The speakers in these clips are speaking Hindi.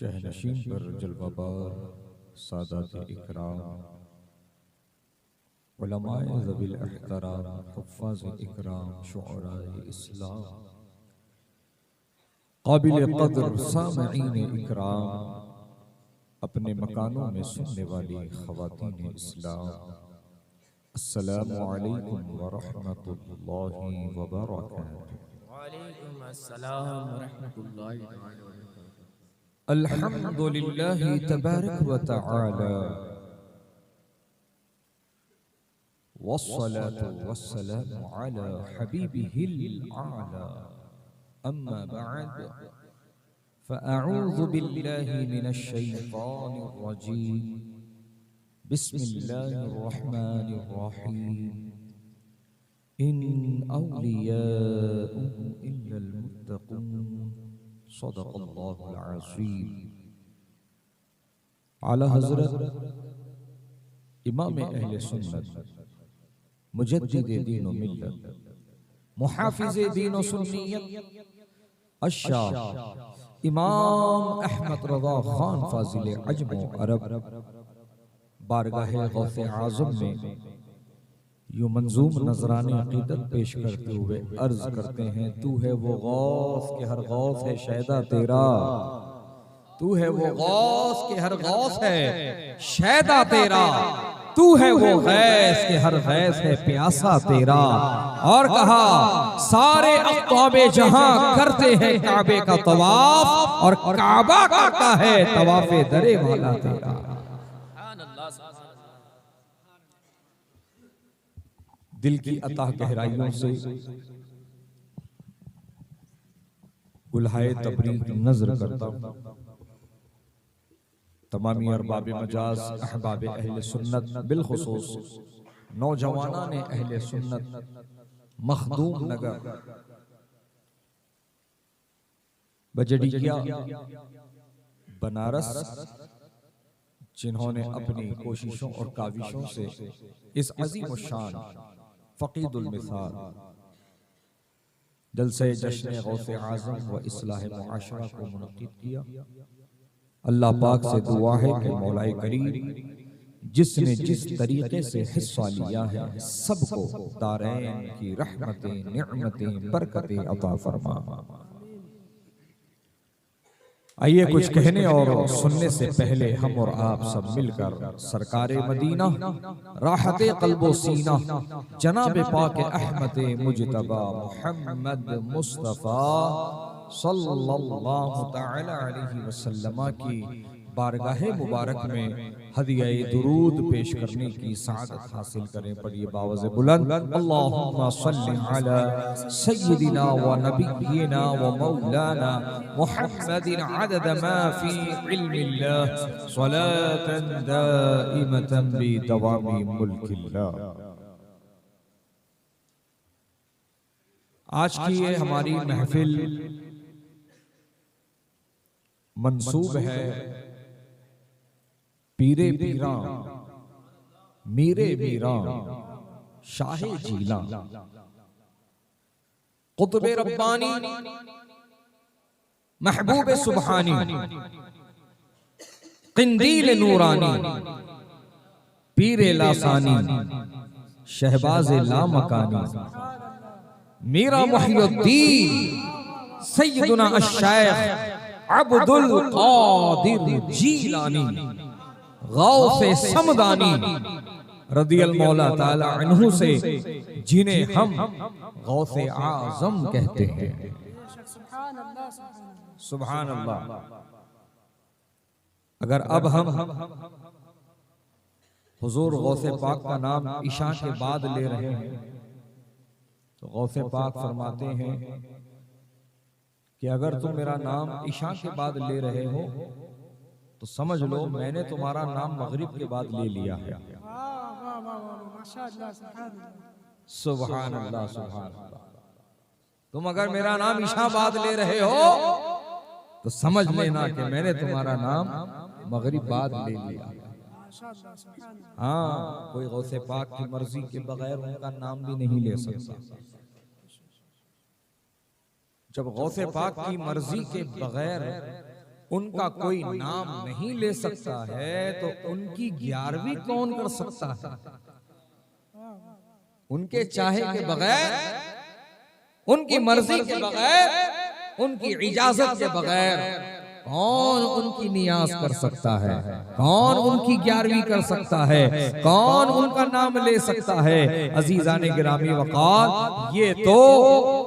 शहनशीन पर जलवाबार सादात इकराम, उलमाए ज़वील एहतराम, हुफ़्फ़ाज़ इकराम, शुअराए इस्लाम, काबिल क़द्र सामिईन इकराम, अपने मकानों में सुनने वाली ख़वातीन इस्लाम, अस्सलामु अलैकुम व रहमतुल्लाहि व बरकातुहू। वालेकुम अस्सलाम व रहमतुल्लाहि व बरकातुहू। अल्हम्दुलिल्लाहि तबारक व तआला, वस्सलातु वस्सलामु अला हबीबिहिल आला, अम्मा बअद, फ़अऊज़ु बिल्लाहि मिनश शैतानिर रजीम, बिस्मिल्लाहिर रहमानिर रहीम, इन औलियाउ इल्लल मुत्तक़ून, सदक़ल्लाहुल अज़ीम। आला हज़रत इमाम अहले सुन्नत, मुजद्दिद दीन व मिल्लत, मुहाफ़िज़ दीन व सुन्नियत, अश-शाह इमाम अहमद रज़ा खान फ़ाज़िल अजम व अरब बारगाहे गौसे आज़म में यूं मंजूम नजराने अक़ीदत पेश करते हुए अर्ज करते हैं, तू है वो गौस के हर गौस है शैदा तेरा, तू है वो गौस के हर गौस है शैदा तेरा, तू है वो गैस के हर गैस है प्यासा तेरा। और कहा सारे अक़ताबे जहां करते हैं काबे का तवाफ, और काबा का है तवाफे दरे वाला तेरा। दिल की अताह गहराइयों से गुल्हाए तबरीक नजर करता हूं, तमामी अरबाब मजाज अहबाब अहले सुन्नत, बिलखुसूस नौजवाना ने अहले सुन्नत मखदूम नगर बजड़िया बनारस, जिन्होंने अपनी कोशिशों और काविशों से इस अज़ीम शान फ़क़ीदुल मिसाल जलसे जश्न गौसे आज़म व इस्लाह मुआशरा को मुनक़्क़िद किया। अल्लाह पाक से दुआ है कि मौलाए करीम जिसने जिस तरीके से हिस्सा लिया है सबको दारैन की रहमतें, निअमतें, बरकतें अता फरमा। आइए कुछ कहने और सुनने से पहले हम और आप सब मिलकर सरकारे मदीना, राहते क़ल्बो सीना, जनाब पाक अहमद मुजतबा मुहम्मद मुस्तफ़ा सल्लल्लाहु तआला अलैहि वसल्लम की बारगाहे मुबारक में हदिया दुरूद पेश करने की सआदत हासिल करें। पढ़िए बावज़ बुलंद, अल्लाहुम्मा सल्लि अला सय्यिदिना व नबिय्यिना व मौलाना मुहम्मदिन अदद मा फी इल्मिल्लाह सलातन दाइमतन बि दवामी मुल्किल्लाह। आज की ये हमारी महफिल मंसूब है पीरे पीरा मीरे मीरा शाहे जीला, कुतुबे रब्बानी महबूब सुबहानी, क़िंदील नूरानी, पीरे लासानी, शहबाज़े लामकानी, मीरा मुहियुद्दीन सैयदुना अश-शाइख़ अब्दुल क़ादिर जीलानी, गौसे समदानी रदियल मौला ताला अन्हु से, जिन्हें हम गौसे आज़म कहते हैं। सुभान अल्लाह। अगर अब हम हुजूर गौसे पाक का नाम इशा के बाद ले रहे हैं तो गौसे पाक फरमाते हैं कि अगर तुम मेरा नाम इशा के बाद ले रहे हो तो समझ लो मैंने तुम्हारा नाम मगरिब के बाद ले लिया है। सुभान अल्लाह, सुभान अल्लाह। तुम अगर मेरा नाम इशा बाद ले रहे हो तो समझ लेना कि मैंने तुम्हारा नाम मगरिब बाद ले लिया। हाँ, कोई गौसे पाक की मर्जी के बगैर उनका नाम भी नहीं ले सकता। जब गौसे पाक की मर्जी के बगैर उनका कोई नाम नहीं ले सकता है तो उनकी 11वीं कौन कर सकता है? उनके चाहे के बगैर, उनकी मर्जी के बगैर, उनकी इजाजत के बगैर कौन उनकी नियाज कर सकता है? कौन उनकी 11वीं कर सकता है? कौन उनका नाम ले सकता है? अजीजाने गिरामी वक़ार, ये तो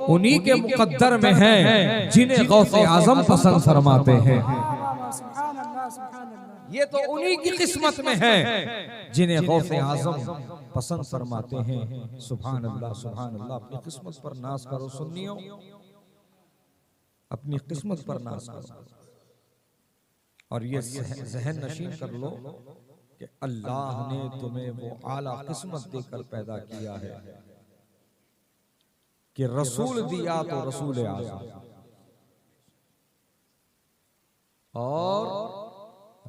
उन्हीं के मुकद्दर में है जिन्हें गौसे आजम पसंद फरमाते हैं। ये तो उन्हीं की किस्मत में है जिन्हें गौसे आजम पसंद फरमाते हैं। सुभान अल्लाह, सुभान अल्लाह। अपनी किस्मत पर नाज करो सुन्नियों, अपनी किस्मत पर नाज करो और ये जहन नशीन कर लो कि अल्लाह ने तुम्हें वो आला किस्मत देकर पैदा किया है कि रसूल दिया तो रसूल आज़म, और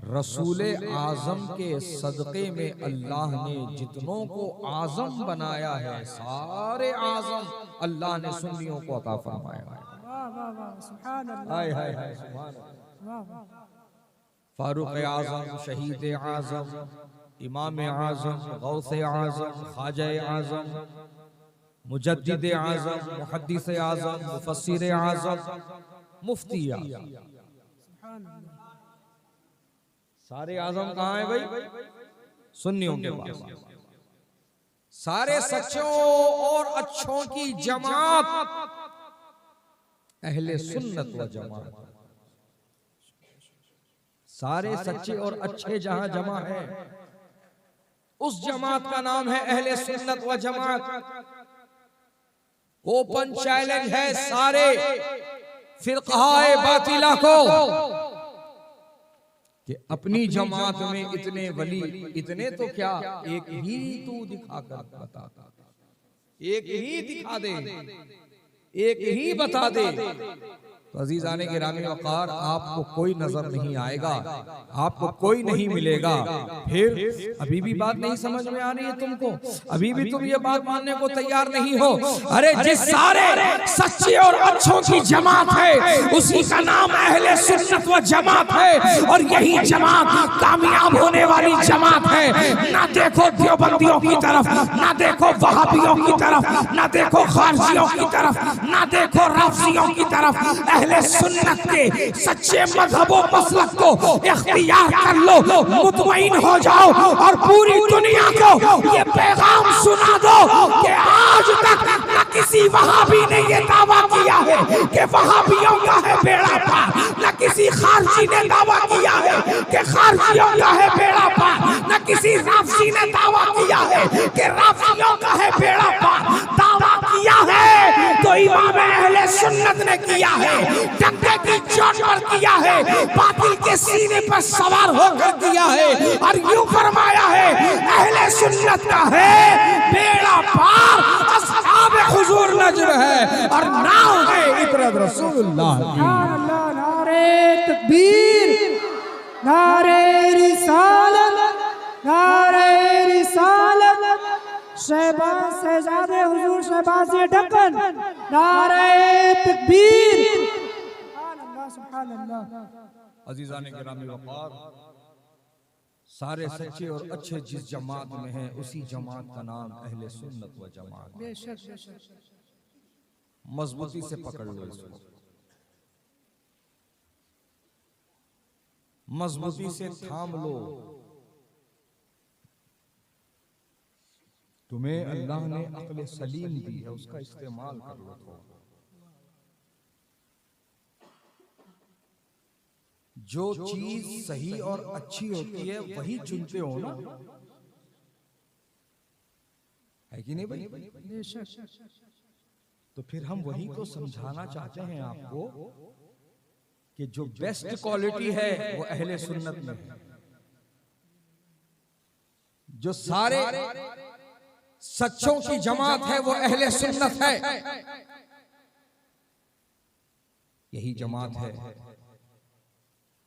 रसूल आज़म के सदक़े में अल्लाह ने जितनों को आज़म बनाया है, सारे आज़म अल्लाह ने सुन्नियों को अता फरमाया है। हाय हाय हाय, सुभान अल्लाह। फारूक आज़म, शहीद आज़म, इमाम आज़म, गौसे आज़म, ख्वाजा आज़म, मुजद्दिद आज़म, मुहद्दिस आज़म, मुफस्सिर आज़म, मुफ्ती आज़म, सारे आज़म कहाँ हैं भाई? सुन्नियों के पास। सारे सच्चों और अच्छों की जमात अहले सुन्नत व जमात। सारे सच्चे और अच्छे जहां जमा है, उस जमात का नाम है अहले सुन्नत व जमात। ओपन चैलेंज है सारे फिरक़ाए बातिला को कि अपनी जमात में इतने वली, इतने तो क्या, एक ही तू दिखा कर बता, एक ही दिखा दे, एक ही बता दे। तो अजीज़ाने गिरामी वक़ार, आपको कोई नजर नहीं आएगा, आपको कोई नहीं मिलेगा। फिर अभी भी बात नहीं समझ में आ रही है तुमको? अभी भी तुम ये बात मानने को तैयार नहीं हो? अरे जिस सारे सच्चे और अच्छों की जमात है उसी का नाम अहले सुन्नत व जमात है, और यही जमात कामयाब होने वाली जमात है। ना देखो देवबंदियों की तरफ, ना देखो वहाबियों की तरफ, ना देखो खारजियों की तरफ, ना देखो राफियों की तरफ। अहले सुन्नत के सच्चे मजहब व मसलक को इख्तियार कर लो, मुतमईन हो जाओ और पूरी दुनिया को ये पैगाम सुना दो कि आज तक न किसी वहाबी ने ये दावा किया है कि वहाबियों का है बेड़ा पार, न किसी खारजी ने दावा किया है कि खारजियों का है बेड़ा पार, न किसी राफसी ने दावा किया है कि राफसियों का है बेड़ा पार। दावा किया है तो इमाम अहले सुन्नत ने किया है, डंडे की चोट पर किया है, बातिल के सीने पर सवार होकर किया है, और यूं फरमाया है अहले सुन्नत का है बेड़ा पार, अस्हाब हुजूर नजर है और नाम है इतरत रसूलुल्लाह की। नारे तकबीर, नारे रिसालत, नारे रिसालत, शहबाज शहजादे हुजूर शहबाज ढक्कन, नारे तकबीर। सुभान अल्लाह। अजीज़ाने गिरामी वक़ार, सारे सच्चे और अच्छे जिस जमात में हैं उसी जमात का नाम अहले सुन्नत व जमात। मजबूती से पकड़ लो इसको, मजबूती से थाम लो। तुम्हें अल्लाह ने अक्ल सलीम दी है, उसका इस्तेमाल कर लो। तो जो चीज सही और अच्छी होती है वही चुनते हो ना, है कि नहीं भाई? तो फिर हम वही तो समझाना चाहते हैं आपको कि जो बेस्ट क्वालिटी है वो अहले सुन्नत में है। जो सारे सच्चों की जमात है वो अहले सुन्नत है। यही जमात है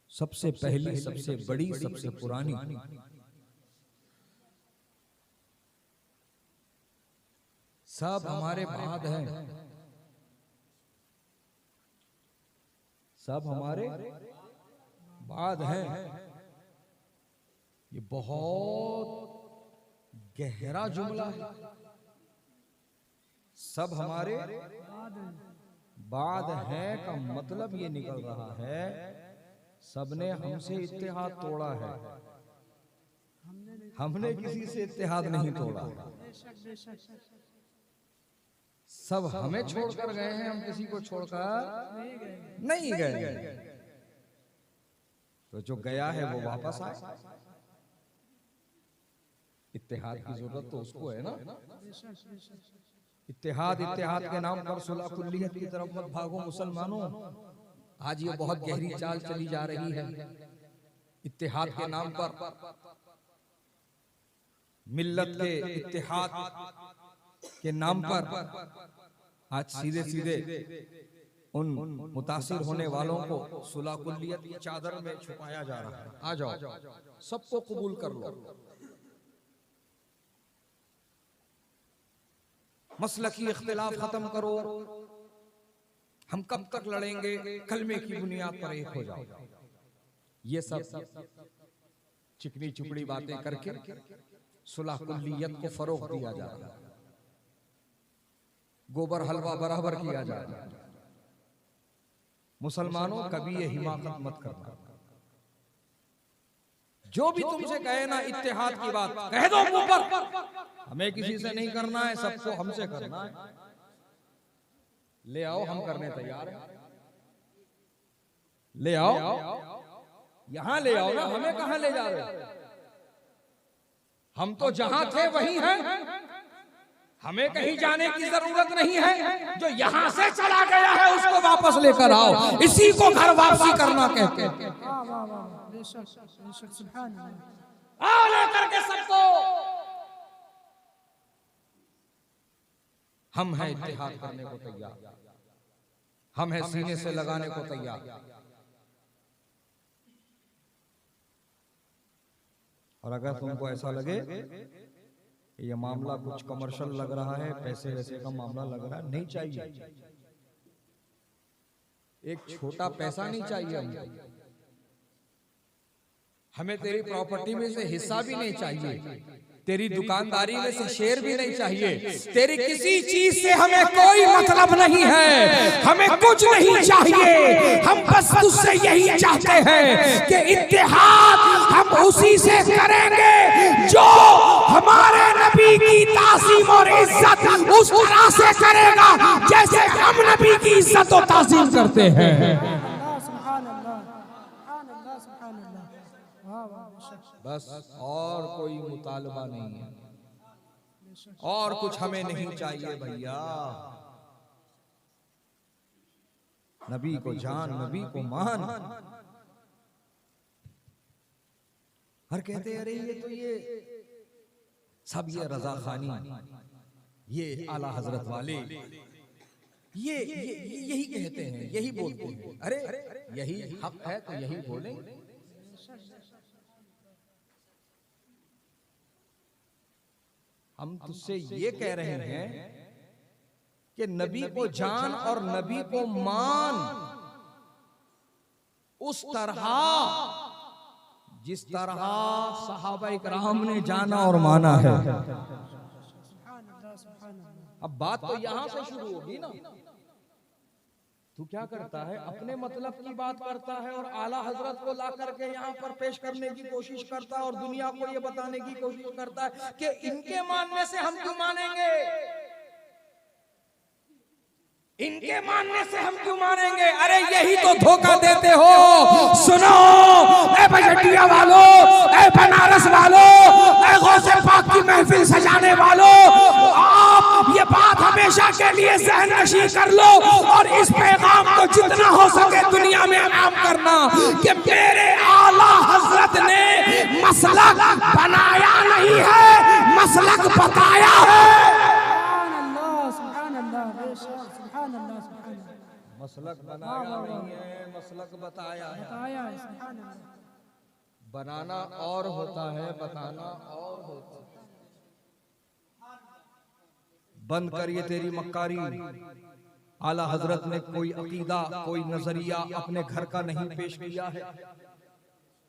सबसे पहली, सबसे बड़ी, सबसे पुरानी। सब हमारे बाद हैं, सब हमारे बाद है, ये बहुत गहरा जुमला है। सब हमारे बाद है का मतलब ये निकल रहा है सबने हमसे इत्तेहाद तोड़ा है, हमने किसी से इत्तेहाद नहीं तोड़ा। सब हमें छोड़कर गए हैं, हम किसी को छोड़कर नहीं गए। तो जो गया है वो वापस आए। इत्तेहाद की जरूरत तो उसको है ना। इत्तेहाद के नाम पर सुलह कुल्लियत की तरफ मत भागो मुसलमानों। आज ये बहुत गहरी चाल चली जा रही है। इत्तेहाद के नाम पर, मिल्लत के इत्तेहाद के नाम पर आज सीधे सीधे उन मुतासिर होने वालों को सुलह कुल्लियत की चादर में छुपाया जा रहा है। आ जाओ, सबको कबूल कर लो। मसलकी इख्तिलाफ खत्म करो। हम कब तक लड़ेंगे? कलमे की बुनियाद पर एक हो जाओ। ये सब चिकनी चुपड़ी बातें करके सुलह कुल्लियत को फरोग दिया जा रहा है। गोबर हलवा बराबर किया जा रहा है। मुसलमानों कभी ये हिमाकत मत करना। जो भी तुमसे कहे ना इत्तेहाद की बात, कह दो मुंह पर। हमें किसी से नहीं करना है, सबको हमसे करना है। ले आओ, हम करने तैयार हैं। ले आओ, यहां ले आओ ना, हमें कहां ले जा रहे हो? हम तो जहां थे वहीं हैं, हमें कहीं जाने की जरूरत नहीं है। जो यहां से चला गया है उसको वापस लेकर आओ। इसी को घर वापसी करना कहते हैं। आओ लेकर के सबको। हम हैं इत्तेहाद करने को तैयार, हम हैं सीने से लगाने को तैयार। और अगर तुमको ऐसा लगे ये मामला कुछ कमर्शियल लग रहा है, पैसे वैसे का मामला लग रहा है, नहीं चाहिए। एक छोटा पैसा नहीं चाहिए हमें तेरी प्रॉपर्टी में से हिस्सा भी नहीं चाहिए, तेरी दुकानदारी में से शेयर भी नहीं चाहिए, तेरी किसी चीज से हमें कोई मतलब नहीं है, हमें कुछ नहीं चाहिए। हम बस तुझसे यही चाहते हैं कि इत्तेहाद हम उसी से करेंगे जो हमारे नबी की ताज़ीम और इज्जत उस तरह से करेगा जैसे हम नबी की इज्जत और ताज़ीम करते हैं। बस और कोई मुतालबा नहीं है, और कुछ हमें नहीं चाहिए भैया। नबी को जान, नबी को मान। हर कहते हैं अरे ये तो ये सब ये रजा खानी, ये आला हजरत वाले ये यही कहते हैं, यही बोलते हैं। अरे यही हक है तो यही बोलें। हम तुझसे ये कह रहे हैं कि नबी को जान और नबी को मान उस तरह जिस तरह सहाबा इकराम ने जाना और माना है। अब बात तो यहां से शुरू होगी ना। तू क्या करता है? अपने मतलब की बात करता है और आला हजरत को ला करके यहाँ पर पेश करने की कोशिश करता है और दुनिया को ये बताने की कोशिश करता है कि इनके मानने से हम क्यों मानेंगे, इनके मानने से हम क्यों मानेंगे। अरे यही तो धोखा देते हो। सुनो ए बजटिया वालों, ए बनारस वालों, ए गौसे पाक की महफिल सजाने वालों, आप ये बात हमेशा के लिए ज़हन नशी कर लो और इस पैगाम को जितना हो सके दुनिया में आम करना कि मेरे आला हजरत ने मसलक बनाया नहीं है, मसलक बताया है। मसलक बनाया नहीं है, मसलक बताया है। बनाना और होता है, बताना और होता है। बंद करिए तेरी मक्कारी। आला हजरत ने कोई अकीदा, कोई नजरिया अपने घर का नहीं पेश किया है।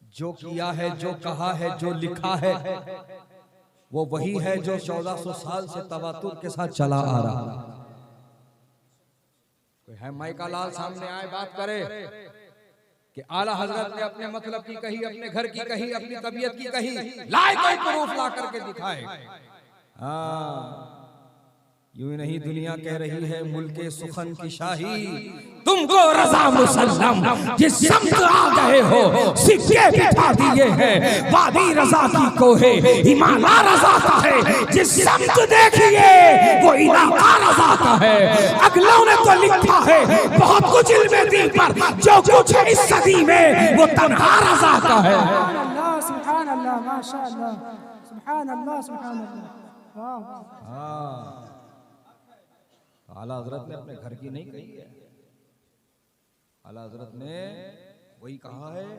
जो किया है, जो कहा है, जो लिखा है, वो वही है जो 1400 साल से तवातुर के साथ चला आ रहा। कोई है माइका लाल सामने आए बात करे कि आला हजरत ने अपने मतलब की कही, अपने घर की कही, अपनी तबीयत की कही, लाए कोई प्रूफ ला करके दिखाए। हाँ, यूं नहीं दुनिया कह रही है मुल्के सुखन की शाही, तुमको रजा मुसल्लम जिस समत आ गए हो, सिक्के बिठा दिए हैं वादी रजा की कोहे, हिमालय रजा का है जिस समत देखिए वो इलाका रजा का है। अगलों ने तो लिखा है बहुत कुछ इल्मे दीन पर, जो कुछ है इस सदी में वो तन्हा रजा का है। सुभान अल्लाह, माशाअल्लाह, सुभान अल्लाह, सुभान अल्लाह। वाह, आला हजरत ने अपने घर की नहीं कही है, आला हजरत ने वही कहा है,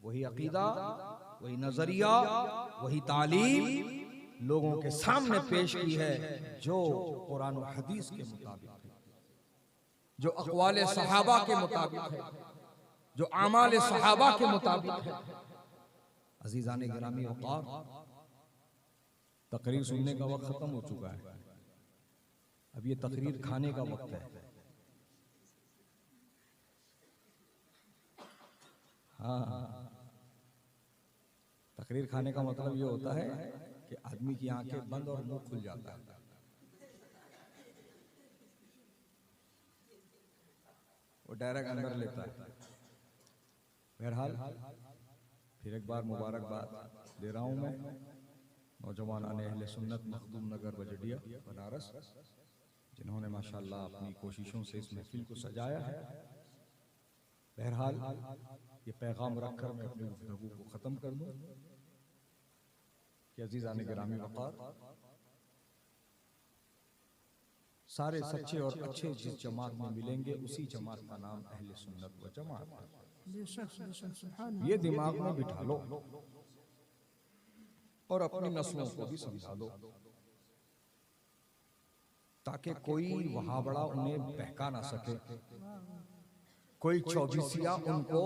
वही अकीदा, वही नजरिया, वही तालीम लोगों के सामने पेश की है जो कुरान और हदीस के मुताबिक है, जो अक़वाले सहाबा के मुताबिक है, जो आमाल सहाबा के मुताबिक है। अजीज़ाने गिरामी वक़ार, तकरीर सुनने का वक्त खत्म हो चुका है, अब ये तकरीर खाने का वक्त है। हाँ, तकरीर खाने का मतलब ये होता है कि आदमी की आंखें बंद और मुंह खुल जाता है। वो डायरेक्ट अंदर लेता है। बहरहाल फिर एक बार मुबारकबाद दे रहा हूं मैं नौजवान आने अहले सुन्नत मखदूम नगर बजड़िया बनारस, जिन्होंने माशाअल्लाह अपनी कोशिशों से इस महफिल को सजाया है। बहरहाल ये पैगाम रखकर मैं अपनी गुफ्तगू को ख़त्म कर दूं कि अज़ीज़ाने गिरामी वक़ार, सारे सच्चे और अच्छे जिस जमात में मिलेंगे उसी जमात का नाम अहले सुन्नत व जमात है। ये दिमाग में बिठा लो और अपनी नस्लों को भी समझा दो, ताकि कोई वहाबड़ा उन्हें बहका ना सके, कोई चौबीसिया उनको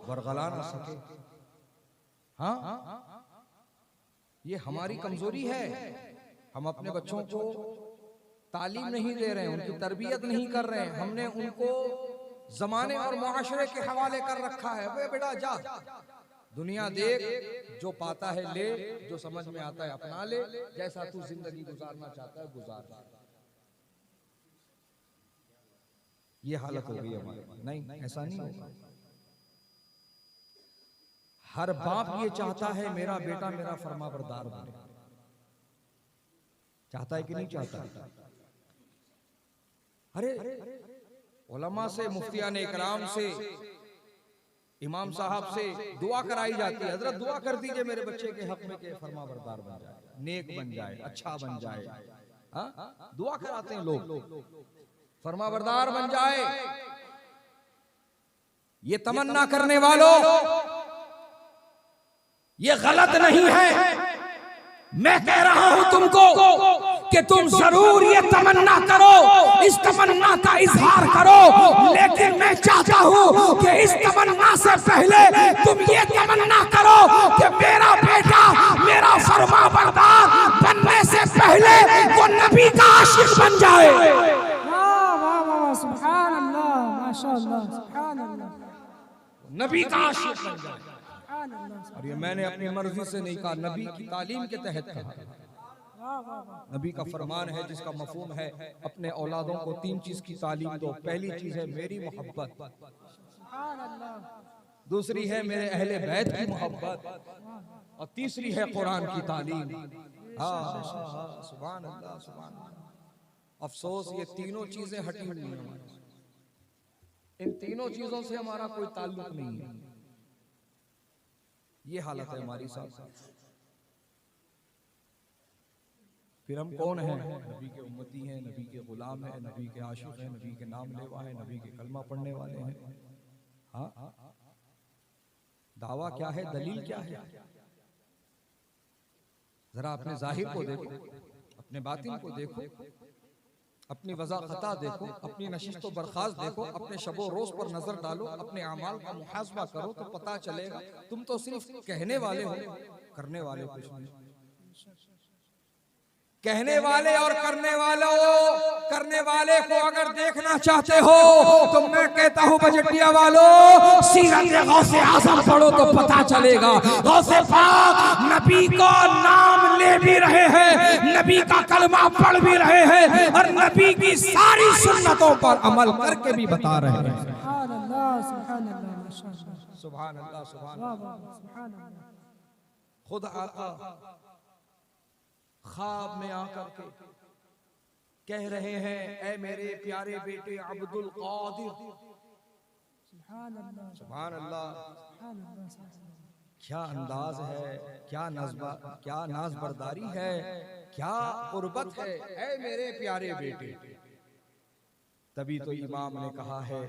वरगला ना सके। हाँ, ये हमारी कमजोरी है, हम अपने बच्चों को तालीम नहीं दे रहे हैं, उनकी तरबियत नहीं कर रहे हैं, हमने उनको जमाने और मुआशरे के हवाले कर रखा है। वे बेटा जा, दुनिया देख, जो पाता है ले, जो समझ में आता है अपना ले, जैसा तू जिंदगी गुजारना चाहता है गुजार। ये हालत हो गई हमारी। नहीं, ऐसा नहीं होगा। हर बाप ये चाहता है मेरा बेटा मेरा फरमाबरदार बने, चाहता है कि नहीं चाहता? अरे उलमा से, मुफ्तियान इकराम से, इमाम साहब से दुआ कराई जाती है, हजरत दुआ कर दीजिए मेरे बच्चे के हक में के फरमाबरदार बन जाए, नेक बन जाए, अच्छा बन जाए। हाँ, दुआ कराते हैं लोग, फरमाबरदार बन जाए। ये तमन्ना करने वालों, ये गलत नहीं है। मैं कह रहा हूं तुमको कि तुम जरूर ये तमन्ना करो, इस तमन्ना का इजहार करो, लेकिन मैं चाहता हूं कि इस तमन्ना से पहले तुम ये तमन्ना करो कि मेरा बेटा मेरा फरमाबरदार बनने से पहले वो नबी का आशिक बन जाए। सुभान अल्लाह, माशाअल्लाह, सुभान अल्लाह, नबी का आशिक बन जाए। और ये मैंने अपनी मर्जी से नहीं कहा, नबी की तालीम के तहत कहा। नबी का फरमान है जिसका मफहूम है अपने औलादों को 3 चीज की तालीम दो। पहली चीज है मेरी मोहब्बत, दूसरी है मेरे अहले बैत की मोहब्बत, और तीसरी है कुरान की तालीम। हाँ, सुभान अल्लाह, सुभान अल्लाह। अफसोस ये तीनों चीजें हटी हुई हैं हमारी, इन तीनों चीजों से हमारा कोई ताल्लुक नहीं है। ये हालत है हमारी साथ। फिर हम कौन हैं? नबी के उम्मती हैं, नबी के गुलाम हैं, नबी के आशिक हैं, नबी के नाम लेवा हैं, नबी के कलमा पढ़ने वाले हैं। हाँ, दावा क्या है, दलील क्या है? जरा अपने जाहिर को देखो, अपने बातिन को देखो, अपनी वज़ा खता देखो, अपनी नशिस्त व बर्खास्त देखो, अपने शबो रोज पर नजर डालो, अपने अमाल का मुहासबा करो तो पता चलेगा तुम तो सिर्फ कहने वाले हो, करने वाले कुछ नहीं। कहने वाले और करने वाले को अगर देखना चाहते हो तो मैं कहता हूं बजटिया वालों, सीरत गौसे आज़म पढ़ो तो पता चलेगा। गौसे पाक नबी का नाम ले भी रहे हैं, नबी का कलमा पढ़ भी रहे हैं और नबी की सारी सुन्नतों पर अमल करके भी बता रहे हैं। सुभान अल्लाह, सुभान अल्लाह, माशाअल्लाह, सुभान अल्लाह, सुभान वाह अल्लाह। वाह, सुभान अल्लाह। खुद आका ख्वाब में आकर के कह रहे हैं, ऐ मेरे प्यारे बेटे अब्दुल कादिर। सुभान अल्लाह, सुभान अल्लाह। सुभान अल्लाह, सुभान अल्लाह। क्या अंदाज है, क्या नज़्बा, क्या नाज़बरदारी है, क्या कुर्बत है, ऐ मेरे प्यारे बेटे। तभी तो इमाम ने कहा है,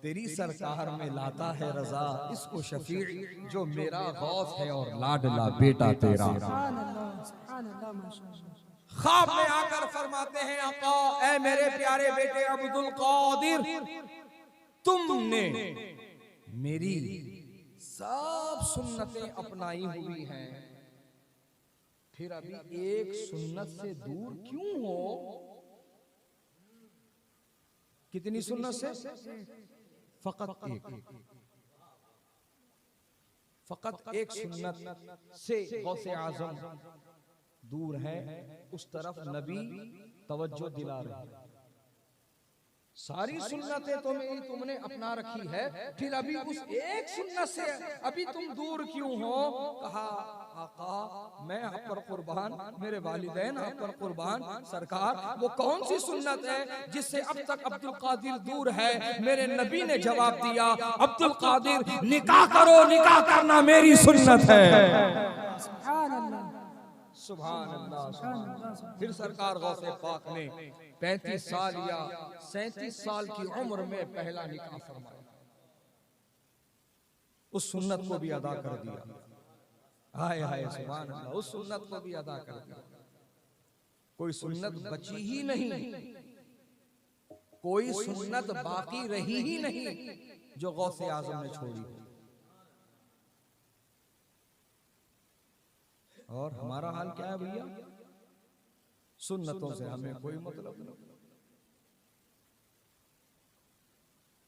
तेरी सरकार में लाता है रजा इसको शफीक जो मेरा गौस है और लाडला बेटा तेरा। सुभान अल्लाह, सुभान अल्लाह, माशाअल्लाह। ख्वाब में आकर फरमाते हैं आका, ऐ मेरे प्यारे बेटे अब्दुल कादिर, तुमने मेरी सब सुन्नतें अपनाई हुई हैं, फिर अभी एक सुन्नत से दूर क्यों हो? कितनी सुन्नत से? फकत एक, फकत एक सुन्नत से गौसे आज़म दूर है, उस तरफ नबी तवज्जो दिला रहे हैं। सारी सुन्नतें तो मेरी तुमने अपना रखी है, फिर अभी उस एक सुन्नत से अभी तुम दूर क्यों हो? कहा आका मैं आप पर कुर्बान, मेरे वालिदैन आप पर कुर्बान। सरकार वो कौन सी सुन्नत है जिससे अब तक अब्दुल कादिर दूर है? मेरे नबी ने जवाब दिया, अब्दुल कादिर निकाह करो, निकाह करना मेरी सुन्नत है। सुभान अल्लाह, सुभान अल्लाह, सुभान अल्लाह। फिर सरकार गौसे पाक ने 35 साल या 37 साल की उम्र में पहला निकाह फरमाया, उस सुन्नत को भी अदा कर दिया। हाय हाय सुभान अल्लाह, उस सुन्नत को भी अदा कर दिया। कोई सुन्नत बची ही नहीं, कोई सुन्नत बाकी रही ही नहीं जो गौसे आज़म ने छोड़ी। और हमारा हाल क्या है भैया? सुन्नतों से हमें कोई मतलब नहीं,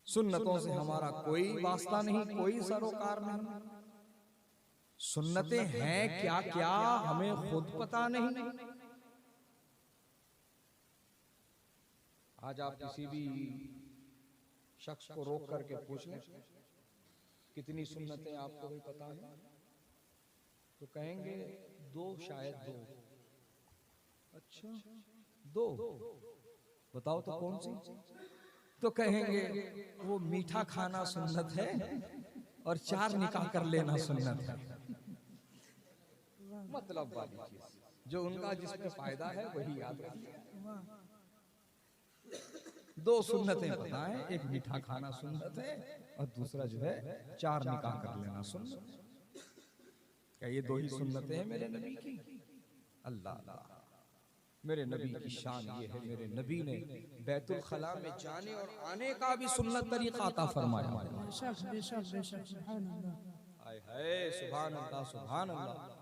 सुन्नतों से हमारा कोई वास्ता नहीं, कोई सरोकार नहीं। सुन्नतें हैं क्या क्या हमें खुद पता नहीं। आज आप किसी भी शख्स को रोक करके पूछ लें कितनी सुन्नतें आपको भी पता है, तो कहेंगे दो, शायद दो। अच्छा दो, बताओ तो कौन सी? तो कहेंगे वो मीठा खाना सुन्नत है और 4 निकाह कर लेना सुन्नत है। मतलब वाली चीज जो उनका जिसमें फायदा है वही याद रखिए। 2 सुन्नतें पता है, एक मीठा खाना सुन्नत है और दूसरा जो है 4 निकाह कर लेना सुन्नत है। क्या ये 2 ही सुन्नतें हैं मेरे नबी की? अल्लाह अल्लाह, मेरे नबी की शान ये है, मेरे नबी ने बैतुल खला में जाने और आने का भी सुन्नत तरीका अता फरमाया। बेशक बेशक बेशक, सुभान अल्लाह। हाय हाय सुभान अल्लाह, सुभान अल्लाह।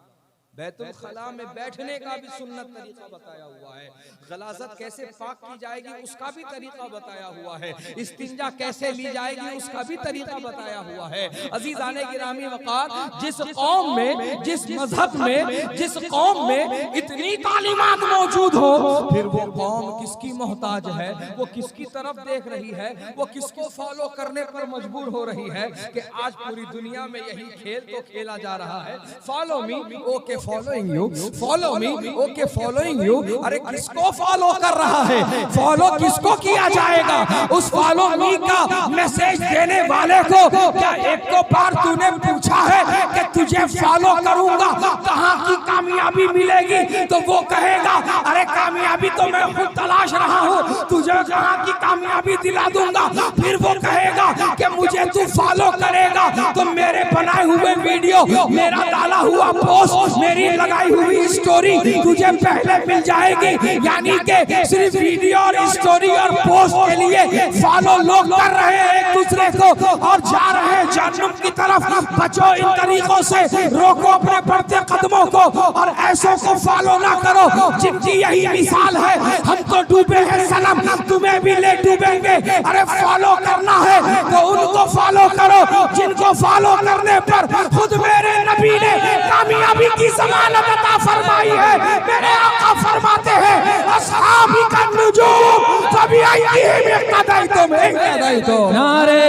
बैतुल खला में बैठने का भी सुन्नत तरीका बताया हुआ है। गलाजत कैसे पाक की जाएगी उसका भी तरीका बताया हुआ है। इस्तिंजा कैसे ली जाएगी उसका भी तरीका बताया हुआ है। अजीज़ाने गिरामी वक़ार, जिस कौम में, जिस मजहब में, जिस कौम में इतनी तालीमात मौजूद हो, फिर वो कौम किसकी मोहताज है? वो किसकी तरफ देख रही है? वो किसको फॉलो करने पर मजबूर हो रही है? कि आज पूरी दुनिया में यही खेल तो खेला जा रहा है, follow me okay following you, follow me okay following you. अरे किसको फॉलो कर रहा है? फॉलो किसको किया जाएगा? उस फॉलो मी का मैसेज देने वाले को क्या एक को बार तूने पूछा है कि तुझे फॉलो करूंगा कहां की कामयाबी मिलेगी? तो वो कहेगा अरे कामयाबी तो मैं खुद तलाश रहा हूं, तुझे कहां की कामयाबी दिला दूंगा। फिर वो कहेगा कि मुझे तू फॉलो करेगा तो मेरे बनाए हुए वीडियो, मेरा डाला हुआ पोस्ट, मेरी लगाई हुई स्टोरी तुझे पहले मिल जाएगी। यानी कि सिर्फ वीडियो और स्टोरी और पोस्ट के लिए फॉलो लोग कर रहे हैं एक दूसरे को और जा रहे हैं जहन्नुम की तरफ। बचो इन तरीकों से, रोको अपने बढ़ते कदमों को और ऐसों को फॉलो ना करो जिनकी यही मिसाल है। हम तो डूबे हैं सनम, तुम्हें भी ले डूबेंगे। अरे फॉलो करना है तो उनको फॉलो करो जिनको फॉलो करने पर खुद मेरे नबी ने कामयाबी की ज़मानत अता फरमाई है। मेरे आका फरमाते हैं अस्हाबी का नुजूम फबिअय्यिहिम इक्तदैतुम इक्तदैतुम। नारे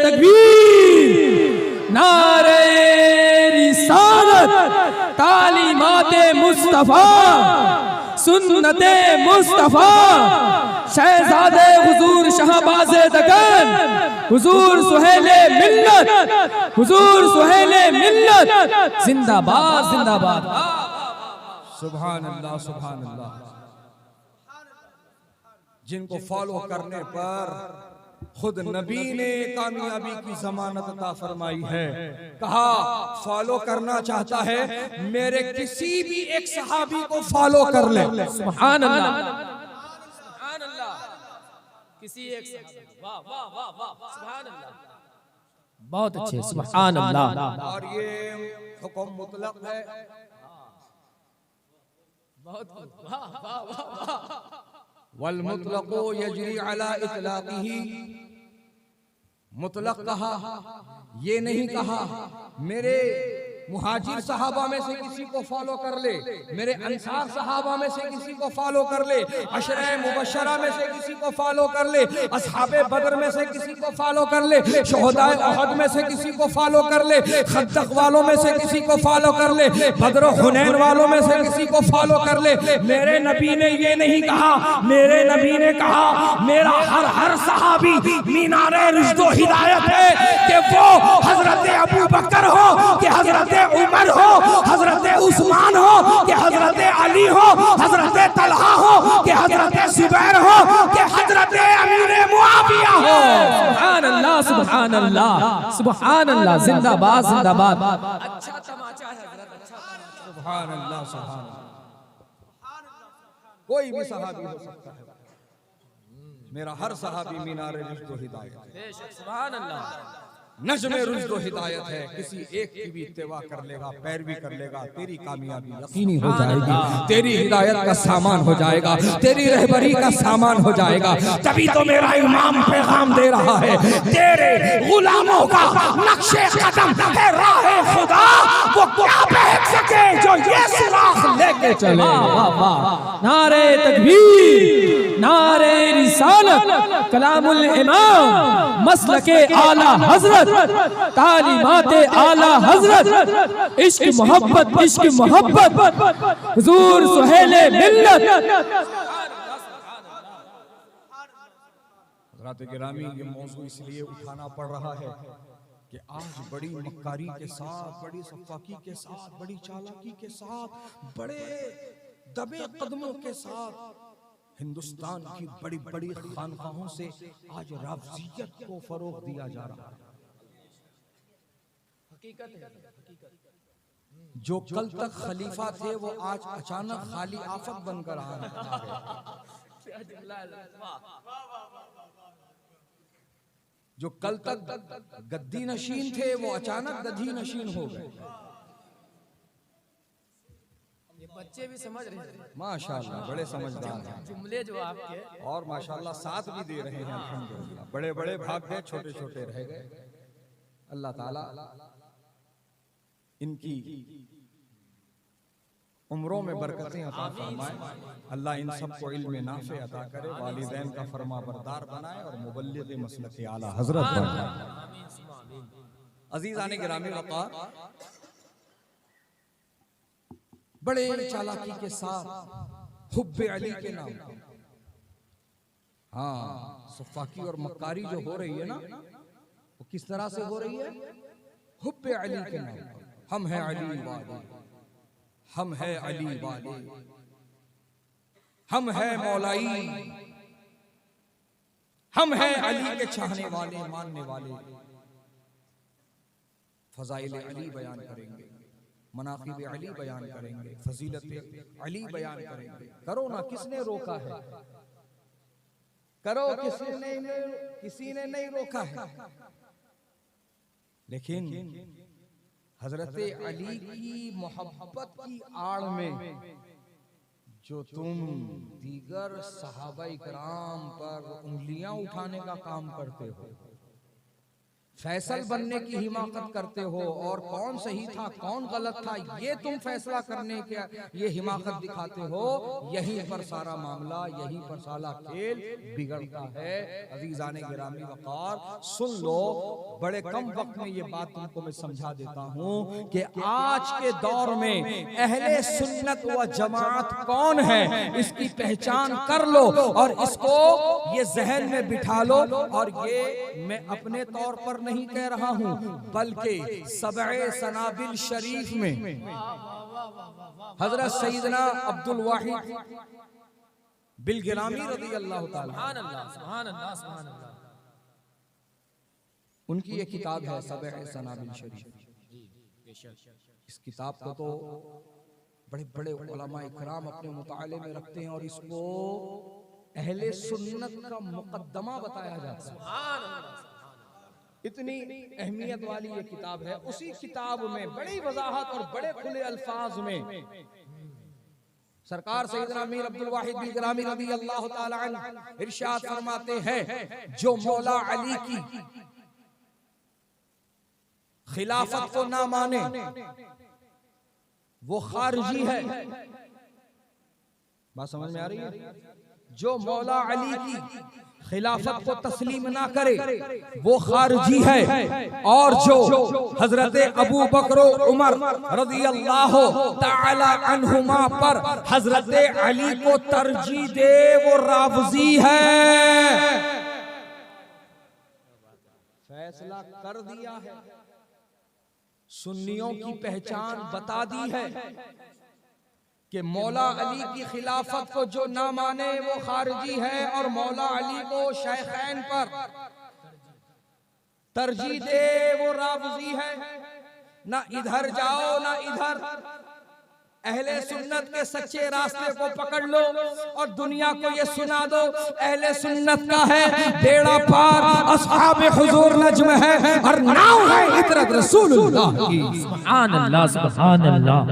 तकबीर, नारे रिसालत, तालीमाते मुस्तफा, सुन्नते मुस्तफा, शहजादे हुजूर शहबाज़े दकन, हुजूर सुहेले मिल्लत, हुजूर सुहेले मिल्लत, जिंदाबाद जिंदाबाद। सुभान अल्लाह सुभान अल्लाह। जिनको फॉलो करने पर खुद नबी ने कामयाबी की जमानत अता फरमाई है। कहा फॉलो करना चाहता है मेरे किसी भी एक सहाबी को फॉलो कर ले। सुभान अल्लाह, सुभान अल्लाह, किसी एक सहाबा, वाह वाह वाह वाह, सुभान अल्लाह, बहुत अच्छे, सुभान अल्लाह। और ये हुक्म मुतलक है, बहुत वाह वाह वाह वाह। वल मुतलक़ु यजरी अला इतलाक़िही। मुतलक कहा, ये नहीं कहा मेरे मुहाजिर सहाबा में से किसी को फॉलो कर ले, मेरे अंसार सहाबा में से किसी को फॉलो कर ले, अशरे मुबशरा में से किसी को फॉलो कर ले, असहाबे बदर में से किसी को फॉलो कर ले, शोहदाए उहद में से किसी को फॉलो कर ले, खंदक वालों में से किसी को फॉलो कर ले, बदर हुनैन वालों में से किसी को फॉलो कर ले। मेरे नबी ने ये नहीं कहा, मेरे नबी ने कहा मेरा हर सहाबी मीनारे रिश्तो हिदायत है कि वो हजरत अबू बकर हो कि हजरत उमर हो, हजरत उस्मान हो कि हजरत अली हो, हजरत तलहा हो कि हजरत जुबैर हो कि हजरत अमीर मुआविया हो। सुभान अल्लाह सुभान अल्लाह सुभान अल्लाह, जिंदाबाद जिंदाबाद। अच्छा तमाचा है हजरत, अच्छा सुभान अल्लाह सुभान अल्लाह। कोई भी सहाबी हो सकता है, मेरा हर सहाबी मीनारे रुश्द हिदायत है। बेशक सुभान अल्लाह। नज़्म रुश्द हिदायत है, किसी एक की भी इत्तेबा कर लेगा, पैरवी कर लेगा, तेरी कामयाबी यकीनी हो जाएगी, तेरी हिदायत का सामान हो जाएगा, तेरी रहबरी का सामान हो जाएगा। तभी तो मेरा इमाम पैगाम दे रहा है, तेरे गुलामों का नक्शे कदम है राहे खुदा, वो क्या बहक सके जो ये सुराख लेके चले। वाह वाह, नारे तकबीर, नारे रिसालत, कलामुल इमाम, मसलके आला हजरत, तालीमाते आला हजरत, इश्क मोहब्बत, इश्क मोहब्बत, हुजूर सुहेले मिल्लत। हज़रात गिरामी, ये मौजू इसलिए उठाना पड़ रहा है कि आज बड़ी मक्कारी के साथ, बड़ी सफाकी के साथ, बड़ी चालाकी के साथ, बड़े दबे कदमों के साथ हिंदुस्तान की बड़ी बड़ी खानकाहों से आज राफजियत को फरोग दिया जा रहा है। जो कल तक खलीफा थे वो आज अचानक खाली आफत बनकर आ रहे हैं। जो कल तक गद्दी नशीन थे वो अचानक गद्दी नशीन हो गए। ये बच्चे भी समझ रहे हैं माशाल्लाह, बड़े समझदार हैं जुमले जो आपके, और माशाल्लाह साथ भी दे रहे हैं। अल्हम्दुलिल्लाह, बड़े बड़े भाग गए, छोटे छोटे रह गए। अल्लाह ताला इनकी उम्रों में बरकतें अता फरमाए। अल्लाह इन सबको इल्म नाफे अता करे, वालिदैन का फरमा बरदार बनाए और मुबल्लिग मसलक आला हजरत बनाए। अजीज़ान गिरामी वक़ार, बड़े चालाकी के साथ हुब्बे अली के नाम, हाँ सफाकी और मक्कारी जो हो रही है ना, वो किस तरह से हो रही है? हुब्बे अली के नाम। हम हैं अली वाले, हम हैं अली वाले, हम हैं मौलाई, हम हैं अली के चाहने वाले, मानने वाले। फजाइल अली बयान करेंगे, मनाक़िब अली बयान करेंगे, फजीलत अली बयान करेंगे। करो ना, किसने रोका है? करो, किसी ने नहीं रोका है। लेकिन हजरत अली की मोहब्बत की आड़ में जो तुम दीगर सहाबाए किराम पर उंगलियां उठाने का काम करते हो, फैसल बनने की हिमाकत करते हो, और कौन सही था कौन गलत था ये तुम फैसला करने के ये हिमाकत दिखाते हो, यहीं पर सारा मामला, यहीं पर सारा खेल बिगड़ता है। अजीजान गिरामी वक़ार, सुन लो, बड़े कम वक्त में ये बात तुमको मैं समझा देता हूँ कि आज के दौर में अहले सुन्नत व जमात कौन है, इसकी पहचान कर लो और इसको ये जहन में बिठा लो। और ये मैं अपने तौर पर नहीं कह रहा हूं, बल्कि सबए सनाबिल शरीफ में हजरत सैयदना अब्दुल वाहिद बिलगिरामी रज़ी अल्लाह ताला, सुभान अल्लाह, सुभान अल्लाह, सुभान अल्लाह, उनकी ये किताब है सबए सनाबिल शरीफ। इस किताब को तो बड़े बड़े उलमा इकराम अपने मुताले में रखते हैं और इसको अहले सुन्नत का मुकद्दमा बताया जाता है। इतनी अहमियत वाली ये किताब है। उसी किताब में बड़ी वजाहत और बड़े खुले अल्फाज में सरकार सैयदना मीर अब्दुल वाहिद बिलगिरामी रज़ी अल्लाह ताला अन्हु इरशाद फरमाते हैं, जो मौला अली की खिलाफत को ना माने वो खारिजी है। बात समझ में आ रही है? जो मौला अली की खिलाफत को तस्लीम ना करे वो खारिजी है। और जो हजरत अबू बकर उमर रज़ी अल्लाह ताला अन्हुमा पर हजरत अली को तरजीह दे वो रावजी है। फैसला कर दिया है, सुन्नियों की पहचान बता दी है कि मौला अली की खिलाफत को जो ना माने वो खारिजी है, और मौला अली को शेखैन पर तरजीह दे वो रावजी है। ना इधर जाओ ना इधर, अहले सुन्नत के सच्चे रास्ते को पकड़ लो और दुनिया को ये सुना दो, अहले सुन्नत का है बेड़ा पार, अस्हाब हुजूर नज्म है और नाव है इतरत रसूलुल्लाह की। सुभान अल्लाह, सुभान अल्लाह।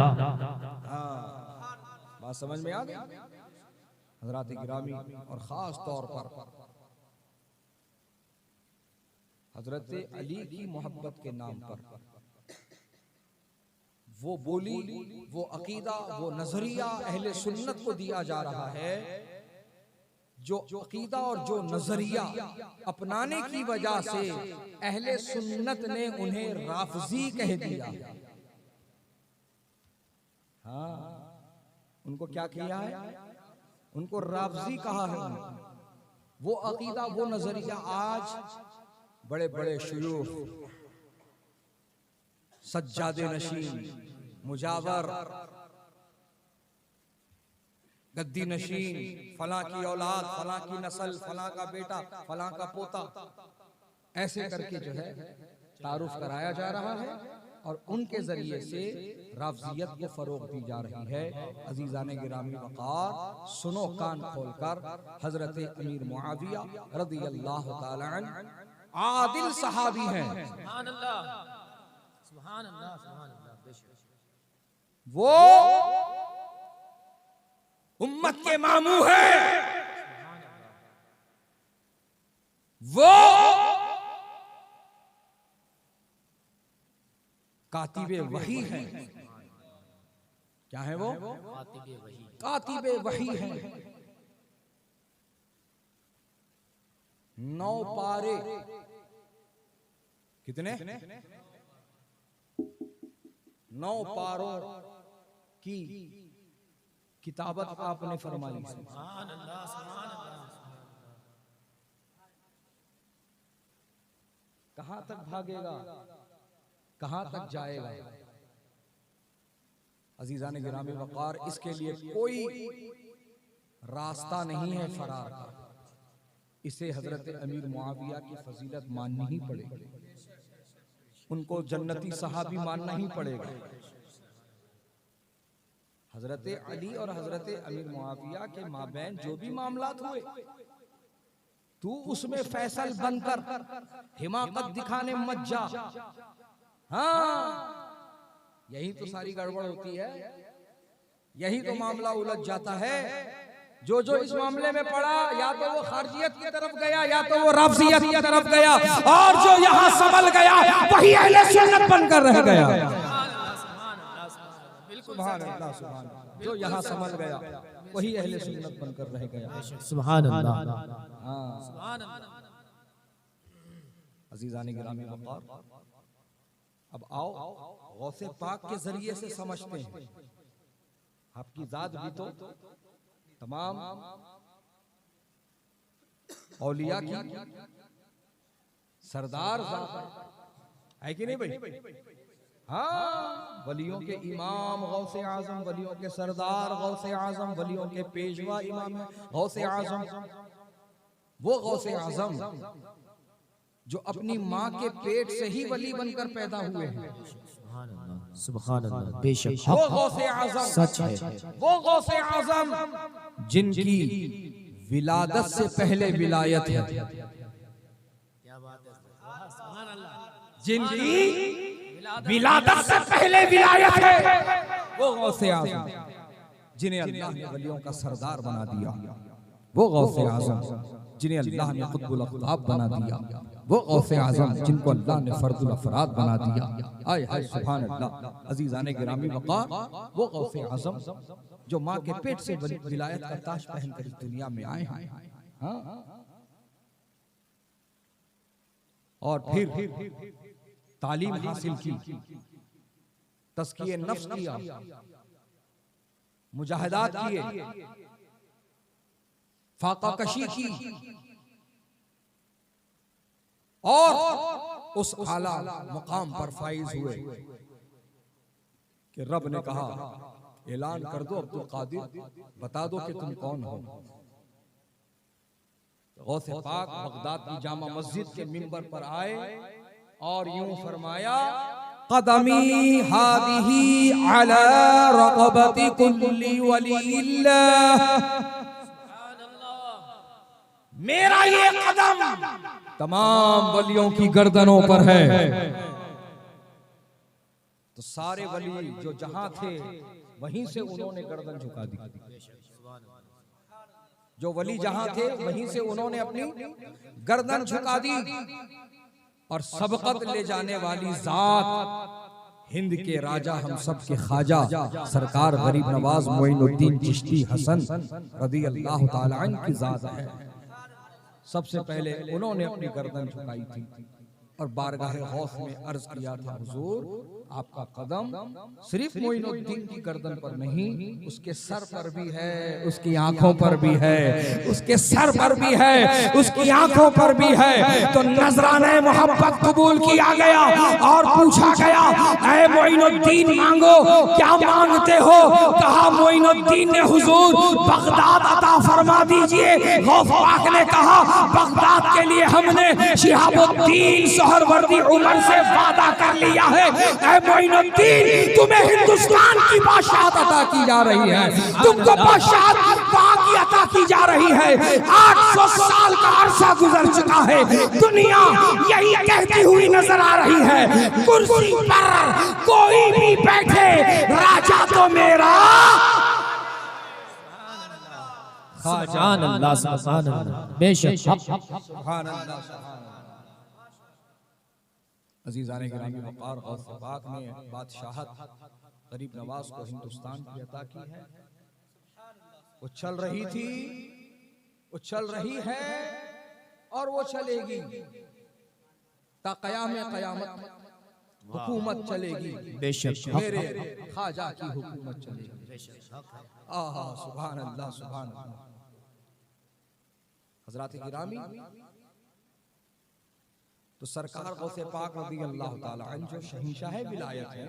समझ में आ गया? हज़रात गिरामी और खास तौर पर हजरत अली की मोहब्बत के नाम पर वो बोली, वो अकीदा, वो नजरिया अहले सुन्नत को दिया जा रहा है, जो अकीदा और जो नजरिया अपनाने की वजह से अहले सुन्नत ने उन्हें राफजी कह दिया। हाँ, उनको क्या किया है? उनको राफजी कहा है। वो अकीदा, वो नजरिया आज बड़े बड़े शयूख, सज्जादे नशीन, मुजावर, गद्दी नशीन, फलां की औलाद, फलां की नस्ल, फलां का बेटा, फलां का पोता, ऐसे करके जो है तारुफ कराया जा रहा है और उनके जरिए से राफजियत को फरोग दी जा रही है। अजीजाने गिरामी वक़ार, सुनो कान खोलकर, हजरत अमीर मुआविया रज़ी अल्लाह ताला अन्हु आदिल सहाबी हैं। सुभान अल्लाह, सुभान अल्लाह, सुभान अल्लाह। वो उम्मत के मामू है, वो कातिबे वही है। क्या है वो? कातिबे वही है। 9 पारे, कितने? 9 पारों की किताबत आपने फरमाई। सुभान अल्लाह, सुभान अल्लाह। कहां तक भागेगा, कहां तक जाएगा? अजीजान गिरामी वक़ार, इसके लिए कोई रास्ता नहीं है फरार का। इसे हजरत अमीर मुआविया की फजीलत माननी ही पड़ेगी, उनको जन्नती सहाबी मानना ही पड़ेगा। हजरत अली और हजरत अमीर मुआविया के माबैन जो भी मामलात हुए, तू उसमें फैसल बनकर हिमाकत दिखाने मत जा। हाँ, यही तो सारी गड़बड़ होती है, यही तो मामला उलझ जाता है। जो जो इस मामले में पड़ा, या तो वो खारजियत की तरफ गया, या तो वो राफजियत की तरफ गया, और जो यहाँ संभल गया वही अहले सुन्नत बनकर रह गया। सुभान अल्लाह, सुभान अल्लाह। जो यहाँ संभल गया वही अहले सुन्नत बनकर रह गया। सुभान अल्लाह। हाँ, अजीज़ान गिरामी वक़ार, अब आओ गौसे पाक के जरिए से समझते हैं। आपकी जात भी तो तमाम औलिया की सरदार है कि नहीं भाई? हाँ, वलियों के इमाम गौसे आजम, वलियों के सरदार गौसे आजम, वलियों के पेशवा इमाम गौसे आजम, वो गौसे आजम जो अपनी माँ के पेट से ही वली बनकर पैदा हुए हैं। सुभान अल्लाह, बेशक वो गौसे आजम सच है, वो गौसे आजम जिनकी विलादत से पहले विलायत है, जिनकी विलादत से पहले विलायत है, वो गौसे आजम जिन्हें अल्लाह ने वलियों का सरदार बना दिया, वो गौसे आजम जिन्हें अल्लाह ने खुतबुल अख्ताब बना दिया, वो गौसे आजम जिनको अल्लाह ने फर्जुल अफराद बना दिया। आय हाय सुभान अल्लाह। अजीज़ाने गिरामी वक़ार, वो गौसे आजम जो माँ के पेट से विलायत का ताज पहनकर इस दुनिया में आए हैं। हाँ, और फिर तालीम हासिल की, तज़किये नफ्स किया, मुजाहिदात किए, फाका कशी की, और उस आला मुकाम पर फाइज हुए कि रब ने कहा, ऐलान कर दो अब्दुल कादिर, बता दो कि तुम कौन हो। गौसे पाक बगदाद की जामा मस्जिद के मिंबर पर आए और यूं फरमाया, कदमी हादिही अला रक़बति कुल्ली वलील्लाह, मेरा ये कदम तमाम वलियों की गर्दनों पर है। तो सारे वली जो जहां थे वहीं से उन्होंने गर्दन झुका दी। जो वली जहां थे वहीं से उन्होंने अपनी गर्दन झुका दी। और सबकत ले जाने वाली जात हिंद के राजा, हम सब के ख्वाजा सरकार गरीब नवाज मोइनुद्दीन चिश्ती हसन रदी अल्लाह ताला अन्हु की जात है। सबसे पहले उन्होंने अपनी गर्दन झुकाई थी और बारगाह गौस में अर्ज किया था, हुजूर आपका कदम सिर्फ मोइनुद्दीन की गर्दन पर नहीं, उसके सर पर भी है, उसकी आंखों पर भी है, उसके सर पर भी है, उसकी आंखों पर भी है। तो नजराने मोहब्बत कबूल किया गया और पूछा गया, ऐ मोइनुद्दीन मांगो, क्या मांगते हो? कहा मोइनुद्दीन ने, हुजूर बगदाद अता फरमा दीजिए। गौस पाक ने कहा, बगदाद के लिए हमने शिहाबुद्दीन सोहरवर्दी उमर से वादा कर लिया है। ऐ मोइनुद्दीन, तुम्हें हिंदुस्तान की बादशाहत अता की जा रही है, तुमको बादशाहत वहां की अता की जा रही है। 800 साल का अरसा गुजर चुका है, दुनिया यही कहती हुई नजर आ रही है, कुर्सी पर कोई भी बैठे, राजा तो मेरा। सुभान अल्लाह, सुभान अल्लाह, बेशक सुभान अल्लाह। अजीज़ाने गिरामी वक़ार, गौस पाक ने बादशाहत गरीब नवाज को हिंदुस्तान की अता की है। वो चल रही थी, वो चल रही है और वो चलेगी ता क़यामे क़यामत हुकूमत चलेगी। बेशक मेरे ख्वाजा की हुकूमत चलेगी। आहा, सुभान अल्लाह, सुभान अल्लाह। हज़रात गिरामी, तो सरकार गौसे पाक रज़ी अल्लाह ताला अन्हु जो शहींशाह विलायत है,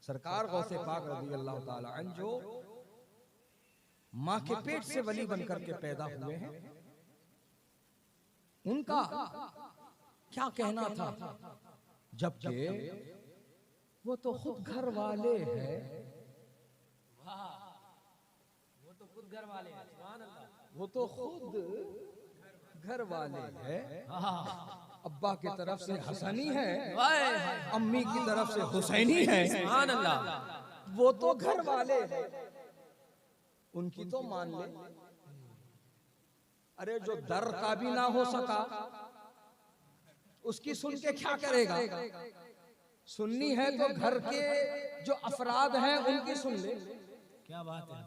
सरकार गौसे पाक रज़ी अल्लाह ताला अन्हु जो माँ के पेट से वली बनकर के पैदा हुए हैं, उनका क्या कहना था, जबकि वो तो खुद घर वाले हैं। वो तो खुद घर वाले हैं, सुभान अल्लाह। वो तो खुद घर वाले हैं। अब्बा की तरफ से हसनी है, अम्मी की तरफ से हुसैनी है। सुभान अल्लाह। वो तो घर वाले हैं, उनकी तो मान ले। अरे जो दर का भी ना हो सका उसकी सुन के क्या करेगा? सुन्नी है तो घर के जो अफराद हैं उनकी सुन ले। क्या बात है।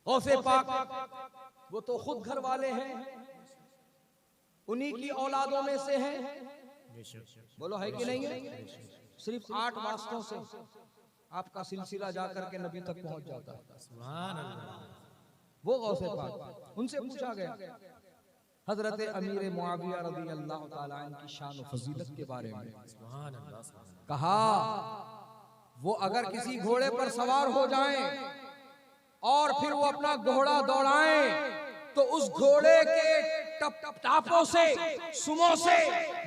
गौसे पाक वो तो खुद घर वाले हैं, उन्हीं की औलादों में से हैं। बोलो है कि नहीं है? सिर्फ 8 वास्तों से आपका सिलसिला जाकर के नबी तक पहुंच जाता है। सुभान अल्लाह। वो गौसे पाक, उनसे पूछा गया हजरत अमीर मुआविया रज़ी अल्लाह ताला अन्हु की शान और फजीलत के बारे में। सुभान अल्लाह। कहा वो अगर किसी घोड़े पर सवार हो जाएं और फिर वो अपना घोड़ा दौड़ाएं तो उस घोड़े के टापों से, सुमों से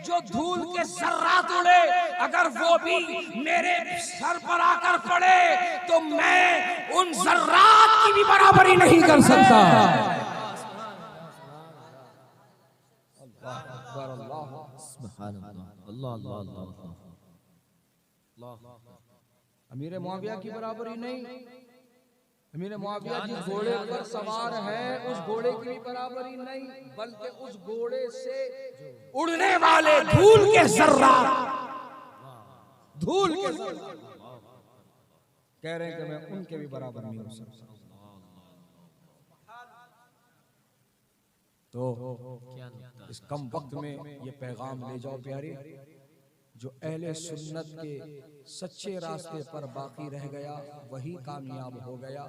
जो धूल के जर्रात उड़े, अगर वो भी मेरे सर पर आकर पड़े तो मैं उन जर्रात की भी बराबरी नहीं कर सकता। अमीर मुआविया की बराबरी नहीं। अमीर मुआविया जिस घोड़े पर सवार है उस घोड़े की भी बराबरी नहीं, बल्कि उस घोड़े से उड़ने वाले धूल के जर्रात, धूल के जर्रात कह रहे हैं कि मैं उनके भी बराबर नहीं हो सकता। तो इस कम वक्त में ये पैगाम ले जाओ प्यारे, जो अहले सुन्नत के सच्चे रास्ते पर बाकी रह गया वही कामयाब हो गया,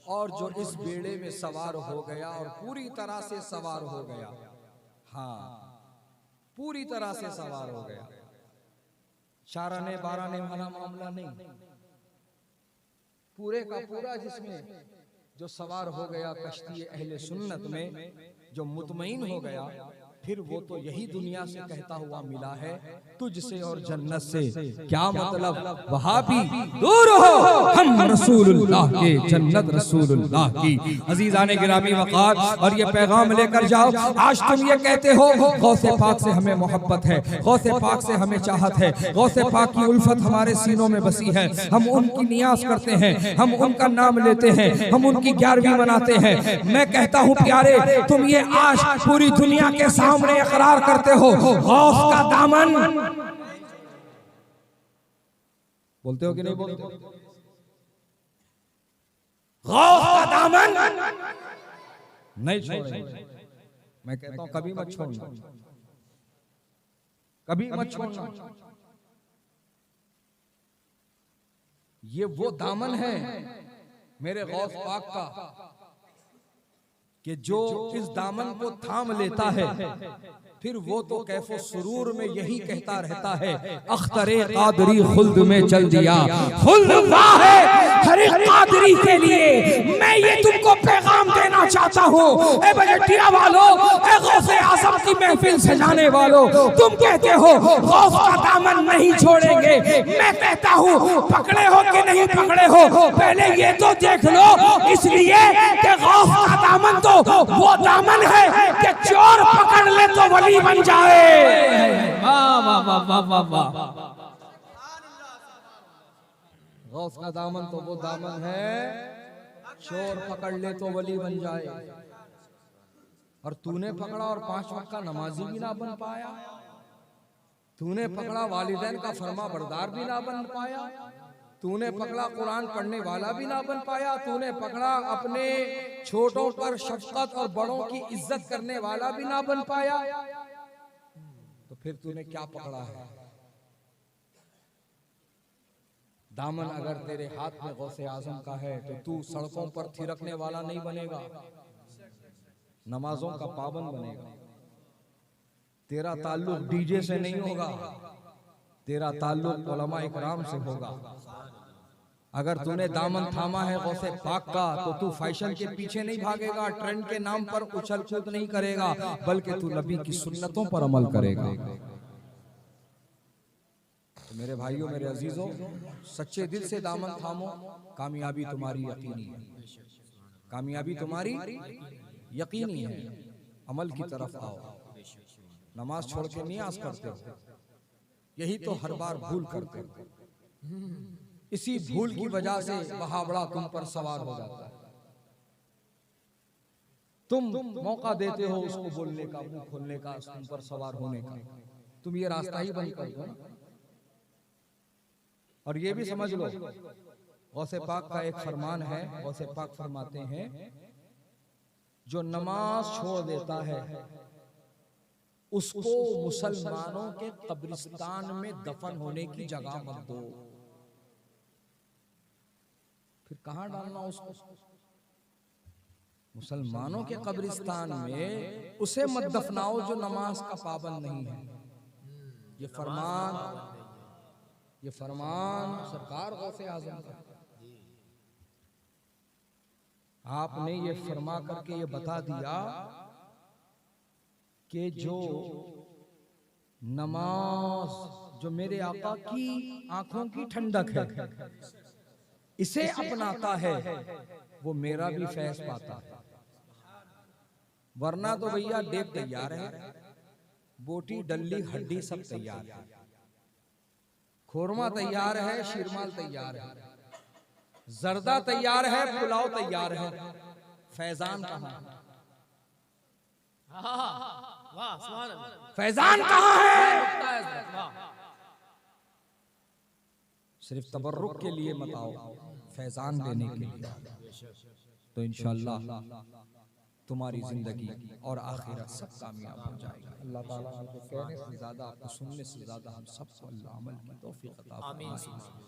और जो इस बेड़े में सवार हो गया और पूरी तरह से सवार हो गया, हाँ पूरी तरह से सवार हो गया, चाराने बाराने वाला मामला नहीं, पूरे का पूरा जिसमें जो सवार हो गया कश्ती अहले सुन्नत में, जो मुतमईन हो गया, फिर वो तो यही दुनिया से कहता हुआ मिला है तुझसे और जन्नत से। क्या मतलब? वहाबी दूर हो, हम रसूलुल्लाह के, जन्नत रसूलुल्लाह की। अजीजाने गिरामी वक़ार, और ये पैगाम लेकर जाओ। आज तुम ये कहते हो गौसे पाक से हमें मोहब्बत है, गौसे पाक से हमें चाहत है, गौसे पाक की उल्फत हमारे सीनों में बसी है, हम उनकी नियाज करते हैं, हम उनका नाम लेते हैं, हम उनकी 11वीं मनाते हैं। मैं कहता हूँ प्यारे, तुम ये आज पूरी दुनिया के सामने इकरार करते हो गौस का दामन, बोलते हो कि नहीं बोलते? गौस का दामन नहीं छोड़ेंगे। मैं कहता हूं कभी मत छोड़ना, कभी मत छोड़ना। ये वो दामन है मेरे गौस पाक का कि जो इस दामन को थाम लेता है फिर वो तो कैफो सुरूर में यही कहता रहता है, अख्तरे कादरी खुल्द में चल दिया, खुल्द वाह है हर कादरी के लिए। मैं ये तुमको पैगाम देना चाहता हूँ, ए बजटिया वालों, ए गौसे आज़म की महफिल सजाने वालों, तुम कहते हो गौस का दामन नहीं छोड़ेंगे, मैं कहता हूँ पकड़े हो कि नहीं पकड़े हो, पहले ये तो देख लो, इसलिए कि गौस का दामन तो वो दामन है कि चोर पकड़ ले तो वली बन जाए। वाह वाह वाह वाह वाह। गौस का दामन तो वो दामन है चोर पकड़ ले तो वली बन जाए। और तूने पकड़ा और 5 वक्त का नमाजी भी ना बन पाया, तूने पकड़ा वालिदैन का फरमा बरदार भी ना बन पाया, तूने पकड़ा कुरान पढ़ने वाला भी ना बन पाया, तूने पकड़ा अपने छोटों पर शफकत और बड़ों की इज्जत करने वाला भी ना बन पाया, तो फिर तूने क्या पकड़ा है? दामन अगर तेरे हाथ में गौसे आजम का है तो तू सड़कों पर थिरकने वाला नहीं बनेगा, नमाजों का पाबंद बनेगा। तेरा ताल्लुक डीजे से नहीं होगा, तेरा ताल्लुक उलमा इकराम से होगा। अगर तूने दामन थामा है गौसे पाक का तो तू फैशन के पीछे नहीं भागेगा, ट्रेंड के नाम पर उछल कूद नहीं करेगा, बल्कि तू नबी की सुन्नतों पर अमल करेगा। तो मेरे भाइयों, मेरे अजीजों, सच्चे दिल से दामन थामो, कामयाबी तुम्हारी यकीनी है, कामयाबी तुम्हारी यकीनी है। अमल की तरफ आओ, नमाज छोड़ के नियाज करते हो, यही तो हर बार भूल करते हो। इसी भूल की वजह से बहावड़ा तुम पर सवार हो जाता है। तुम मौका देते हो उसको बोलने का, मुंह खोलने का, तुम पर सवार होने का। तुम ये रास्ता ही बंद कर दो ना। और ये भी समझ लो, गौसे पाक का एक फरमान है, गौसे पाक फरमाते हैं जो नमाज छोड़ देता है उसको मुसलमानों के कब्रिस्तान में दफन होने की जगह मत दो। फिर कहां डालना उसको? मुसलमानों के कब्रिस्तान में उसे मत दफनाओ जो नमाज का पाबंद नहीं है। ये फरमान सरकार गौसे आजम का। आपने ये फरमा करके ये बता दिया कि जो नमाज, जो मेरे आका की आंखों की ठंडक है, इसे अपनाता है वो मेरा भी फैज पाता है। वरना तो भैया डेग तैयार है, बोटी डल्ली हड्डी सब तैयार है, खोरमा तैयार है, शीरमाल तैयार है, जर्दा तैयार है, पुलाव तैयार है, फैजान कहाँ है? वाह सुभान अल्लाह, फैजान कहाँ है? वाह। सिर्फ तबर्रुक के लिए मत आओ, फैजान लेने के लिए। तो इंशाअल्लाह तुम्हारी जिंदगी और आखिरत सब कामयाब हो जाएगी। अल्लाह ताला आपको कहने से ज्यादा, आपको सुनने से ज्यादा हम सबको अल्लाह अमल की तौफीक अता फरमाए।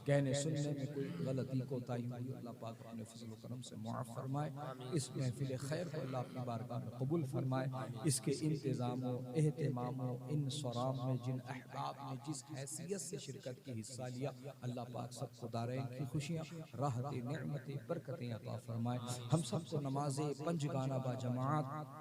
कहने सुनने में कोई गलती कोताही हुई, अल्लाह पाक अपने फजल व करम से मुआफ फरमाए। इस महफिल खैर को अल्लाह अपनी बारगाह में कबूल फरमाए। इसके इंतजाम व एहतमाम व इन सराम में जिन अहबाब ने जिस हैसियत से शिरकत की हिस्सा लिया, अल्लाह पाक सबको दारैन की खुशियाँ, राहतें, नेमतें, बरकतें अता फरमाए। हम सबको नमाज़े पंजगाना बा जमात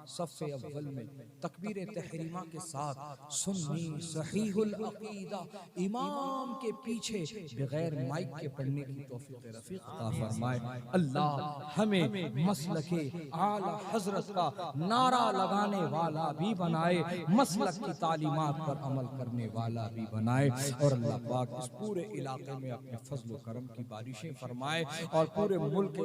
सफ़े अव्वल में तकबीर तहरीमा के साथ सुन्नी सहीहुल अकीदा इमाम के पीछे बगैर माइक के पढ़ने की तौफीक रफ़ीक अता फरमाए। अल्लाह हमें मसलके आला हजरत का नारा लगाने वाला भी बनाए, मसलक की तालीमात पर अमल करने वाला भी बनाए। और अल्लाह पाक इस पूरे इलाके में अपने फजल व करम की बारिशें फरमाए और पूरे मुल्क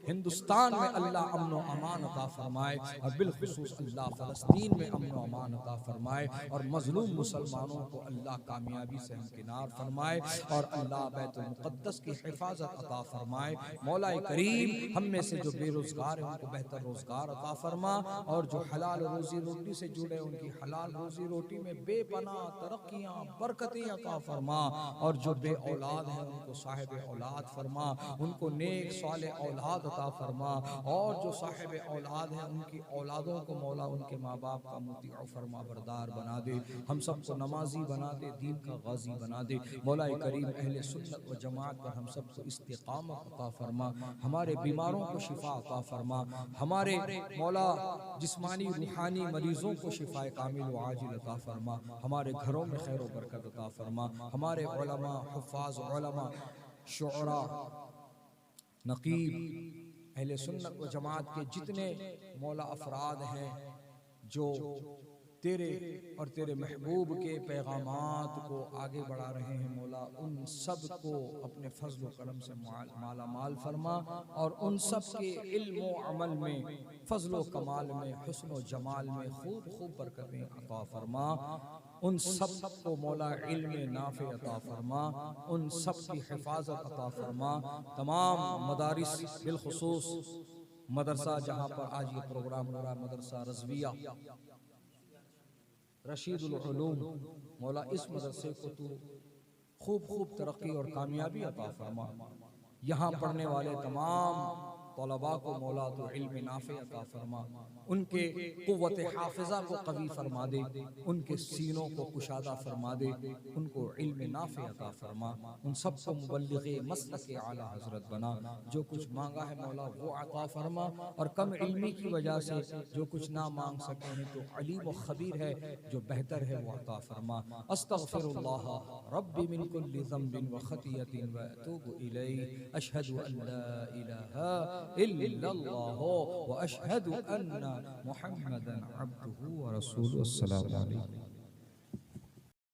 हिंदुस्तान में अल्लाह अमन व अमान अता फरमाए और बिलखुसूस अल्लाह फ़लस्तीन में अमन व अमान अता फरमाए और मजलूम मुसलमानों को अल्लाह कामयाबी से हमकिनार फरमाए और अल्लाह बैतुल मुक़द्दस की हिफाजत अता फरमाए। मौला करीम हम में से जो बेरोजगार हैं उनको बेहतर रोजगार अता फरमा और जो हलाल रोजी रोटी से जुड़े उनकी हलाल रोजी रोटी में बेपनाह तरक्कियां बरकतें अता फरमा और जो बे औलाद हैं उनको साहिब औलाद फरमा, उनको नेक साले औलाद अता फरमा और जो साहिब औलाद हैं उनकी औलादों को मौला उनके माँ बाप का मुतीअ फरमा बरदार बना दे। हम सबको नमाजी बना दे, दीन का गाजी बना दे। मौला करीम अहले सुन्नत व जमात पर हम सबको इस्तिकामत अता फरमा, हमारे बीमारों को शिफा अता फरमा, हमारे मौला जिस्मानी रूहानी मरीजों को शिफाए कामिल व आजिल अता फरमा, हमारे घरों में खैर व बरकत अता फरमा, हमारे उलमा हुफ़ाज़ उलमा शुअरा नकीब अहले सुन्नत व जमात के जितने मौला अफराद हैं जो तेरे और तेरे महबूब के पैगामात को आगे बढ़ा रहे हैं, मौला उन सब को अपने फजल व करम से माला माल फरमा और उन सब के इल्म व अमल में, फजल व कमाल में, हुस्न व जमाल में खूब खूब बरकतें अता फरमा। उन सब को मौला इल्म नाफ़े अता फरमा, उन सब की हिफाजत अता फरमा। तमाम मदारिस बिलखुसूस मदरसा जहाँ पर आज ये प्रोग्राम हो रहा है, मदरसा रज़विया रशीदुल उलूम, मौला इस मदरसे को तू खूब खूब तरक्की और कामयाबी अता फरमा। यहाँ पढ़ने वाले तमाम तलबा को मौला तो इल्म नाफ़े अता फरमा। उनके कुव्वत हाफिजा को कवी फरमा दे, उनके सीनों को कुशादा फरमा दे, उनको इल्म नाफे अता फरमा, उन सबको मुबल्लिग़े मसलक आला हजरत बना। जो कुछ मांगा है मौला वो अता फरमा, और कम इल्मी की वजह से जो कुछ ना मांग सके हैं तो अलीम व खबीर है, जो बेहतर है वो अता फरमा। अस्तगफिरुल्लाह रब्बी मिन कुल्लि ज़ंबिन व खतियतिन व अतूबु इलैहि, अशहदु अन ला इलाहा इल्लल्लाह व अशहदु अन्ना मुहम्मदन अब्दुहु व रसूलुहु। अस्सलामु अलैकुम।